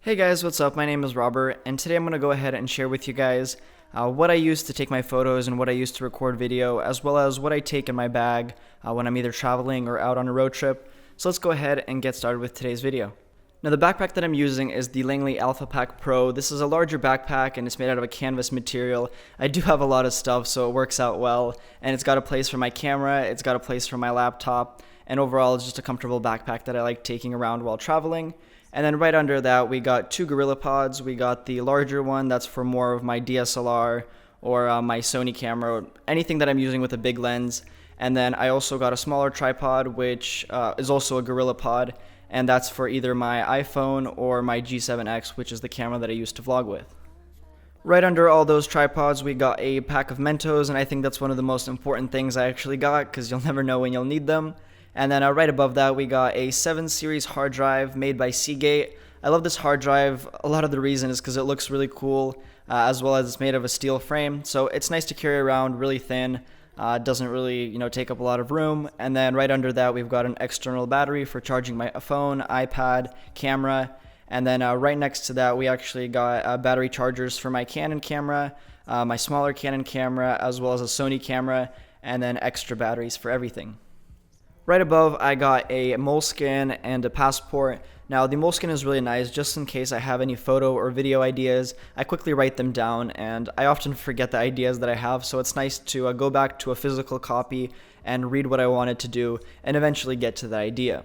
Hey guys, what's up? My name is Robert, and today I'm going to go ahead and share with you guys what I use to take my photos and what I use to record video, as well as what I take in my bag when I'm either traveling or out on a road trip. So let's go ahead and get started with today's video. Now the backpack that I'm using is the Langley Alpha Pack Pro. This is a larger backpack and it's made out of a canvas material. I do have a lot of stuff, so it works out well, and it's got a place for my camera, it's got a place for my laptop, and overall it's just a comfortable backpack that I like taking around while traveling. And then right under that, we got two GorillaPods. We got the larger one that's for more of my DSLR or my Sony camera, anything that I'm using with a big lens. And then I also got a smaller tripod, which is also a GorillaPod, and that's for either my iPhone or my G7X, which is the camera that I use to vlog with. Right under all those tripods, we got a pack of Mentos, and I think that's one of the most important things I actually got because you'll never know when you'll need them. And then right above that, we got a 7 series hard drive made by Seagate. I love this hard drive. A lot of the reason is because it looks really cool, as well as it's made of a steel frame. So it's nice to carry around, really thin. Doesn't really, take up a lot of room. And then right under that, we've got an external battery for charging my phone, iPad, camera. And then right next to that, we actually got battery chargers for my Canon camera, my smaller Canon camera, as well as a Sony camera, and then extra batteries for everything. Right above, I got a Moleskin and a passport. Now, the Moleskin is really nice just in case I have any photo or video ideas. I quickly write them down, and I often forget the ideas that I have, so it's nice to go back to a physical copy and read what I wanted to do and eventually get to the idea.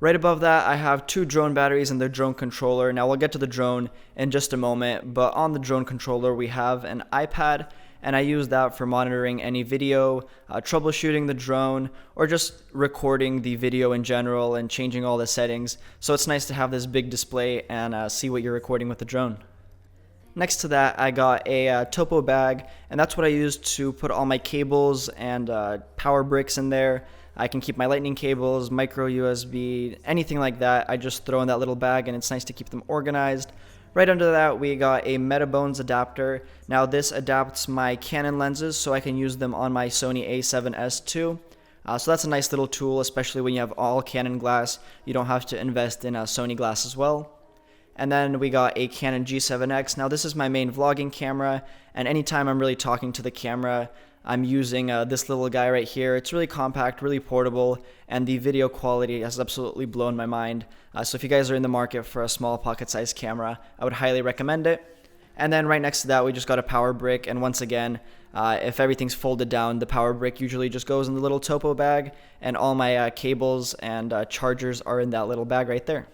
Right above that, I have two drone batteries and the drone controller. Now, we'll get to the drone in just a moment, but on the drone controller, we have an iPad, and I use that for monitoring any video, troubleshooting the drone, or just recording the video in general and changing all the settings. So it's nice to have this big display and see what you're recording with the drone. Next to that, I got a Topo Bag, and that's what I use to put all my cables and power bricks in there. I can keep my lightning cables, micro USB, anything like that. I just throw in that little bag, and it's nice to keep them organized. Right under that, we got a Metabones adapter. Now this adapts my Canon lenses so I can use them on my Sony A7s too. So that's a nice little tool, especially when you have all Canon glass. You don't have to invest in a Sony glass as well. And then we got a Canon G7X. Now this is my main vlogging camera, and anytime I'm really talking to the camera, I'm using this little guy right here. It's really compact, really portable, and the video quality has absolutely blown my mind. So if you guys are in the market for a small pocket-sized camera, I would highly recommend it. And then right next to that, we just got a power brick, and once again, if everything's folded down, the power brick usually just goes in the little Topo bag, and all my cables and chargers are in that little bag right there.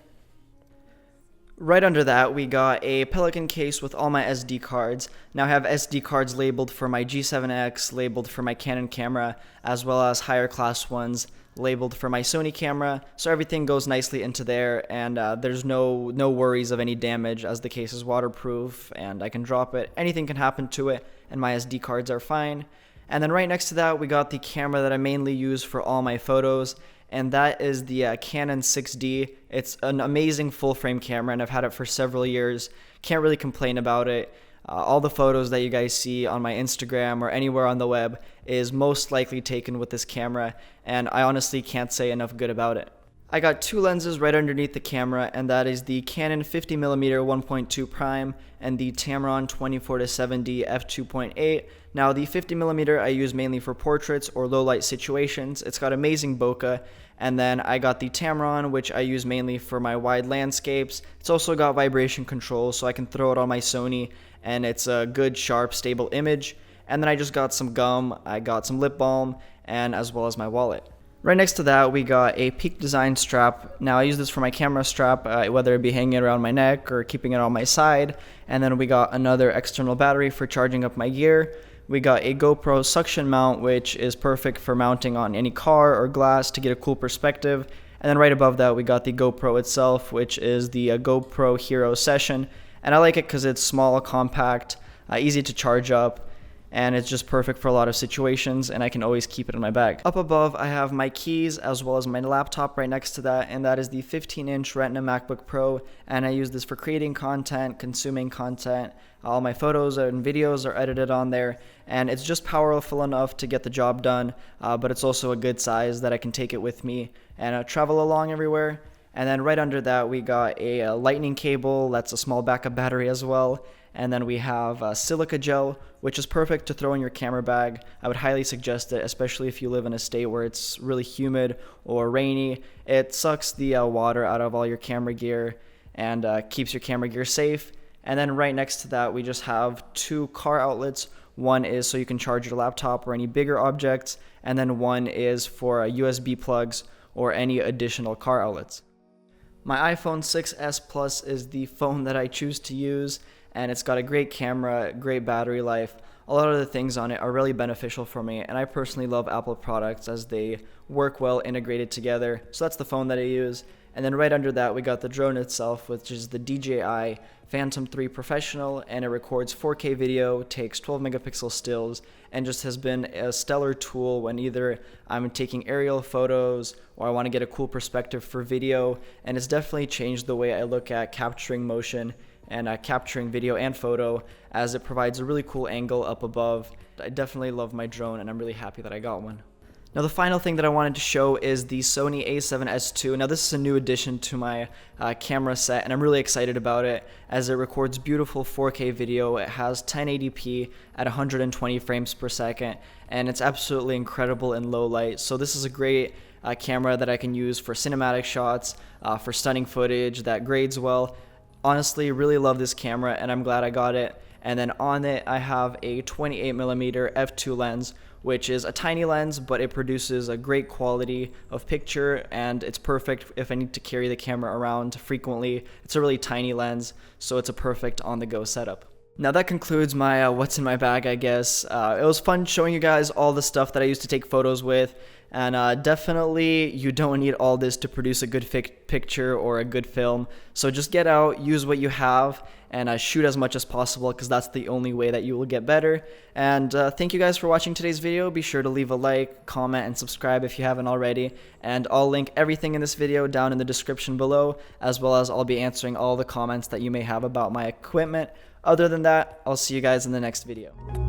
Right under that, we got a Pelican case with all my SD cards. Now I have SD cards labeled for my G7X, labeled for my Canon camera, as well as higher class ones labeled for my Sony camera. So everything goes nicely into there, and there's no worries of any damage as the case is waterproof and I can drop it. Anything can happen to it, and my SD cards are fine. And then right next to that, we got the camera that I mainly use for all my photos, and that is the Canon 6D. It's an amazing full-frame camera, and I've had it for several years. Can't really complain about it. All the photos that you guys see on my Instagram or anywhere on the web is most likely taken with this camera, and I honestly can't say enough good about it. I got two lenses right underneath the camera, and that is the Canon 50mm 1.2 prime and the Tamron 24-70 f2.8. Now the 50mm I use mainly for portraits or low light situations. It's got amazing bokeh. And then I got the Tamron, which I use mainly for my wide landscapes. It's also got vibration control, so I can throw it on my Sony, and it's a good, sharp, stable image. And then I just got some gum, I got some lip balm, and as well as my wallet. Right next to that, we got a Peak Design strap. Now I use this for my camera strap, whether it be hanging it around my neck or keeping it on my side. And then we got another external battery for charging up my gear. We got a GoPro suction mount, which is perfect for mounting on any car or glass to get a cool perspective. And then right above that, we got the GoPro itself, which is the GoPro Hero Session. And I like it because it's small, compact, easy to charge up, and it's just perfect for a lot of situations, and I can always keep it in my bag. Up above, I have my keys as well as my laptop right next to that, and that is the 15-inch Retina Macbook Pro, and I use this for creating content, consuming content. All my photos and videos are edited on there, and it's just powerful enough to get the job done, but it's also a good size that I can take it with me and travel along everywhere. And then right under that, we got a lightning cable. That's a small backup battery as well. And then we have Silica Gel, which is perfect to throw in your camera bag. I would highly suggest it, especially if you live in a state where it's really humid or rainy. It sucks the water out of all your camera gear and keeps your camera gear safe. And then right next to that, we just have two car outlets. One is so you can charge your laptop or any bigger objects, and then one is for USB plugs or any additional car outlets. My iPhone 6s Plus is the phone that I choose to use, and it's got a great camera, great battery life. A lot of the things on it are really beneficial for me, and I personally love Apple products as they work well integrated together. So that's the phone that I use. And then right under that, we got the drone itself, which is the DJI Phantom 3 Professional, and it records 4K video, takes 12 megapixel stills, and just has been a stellar tool when either I'm taking aerial photos or I want to get a cool perspective for video. And it's definitely changed the way I look at capturing motion and capturing video and photo, as it provides a really cool angle up above. I definitely love my drone, and I'm really happy that I got one. Now the final thing that I wanted to show is the Sony A7S II. Now this is a new addition to my camera set, and I'm really excited about it as it records beautiful 4K video. It has 1080p at 120 frames per second, and it's absolutely incredible in low light. So this is a great camera that I can use for cinematic shots, for stunning footage that grades well. Honestly, really love this camera, and I'm glad I got it. And then on it, I have a 28mm f2 lens, which is a tiny lens, but it produces a great quality of picture, and it's perfect if I need to carry the camera around frequently. It's a really tiny lens, so it's a perfect on-the-go setup. Now that concludes my what's in my bag, I guess. It was fun showing you guys all the stuff that I used to take photos with, and definitely you don't need all this to produce a good picture or a good film. So just get out, use what you have, and shoot as much as possible, because that's the only way that you will get better. And thank you guys for watching today's video. Be sure to leave a like, comment, and subscribe if you haven't already. And I'll link everything in this video down in the description below, as well as I'll be answering all the comments that you may have about my equipment. Other than that, I'll see you guys in the next video.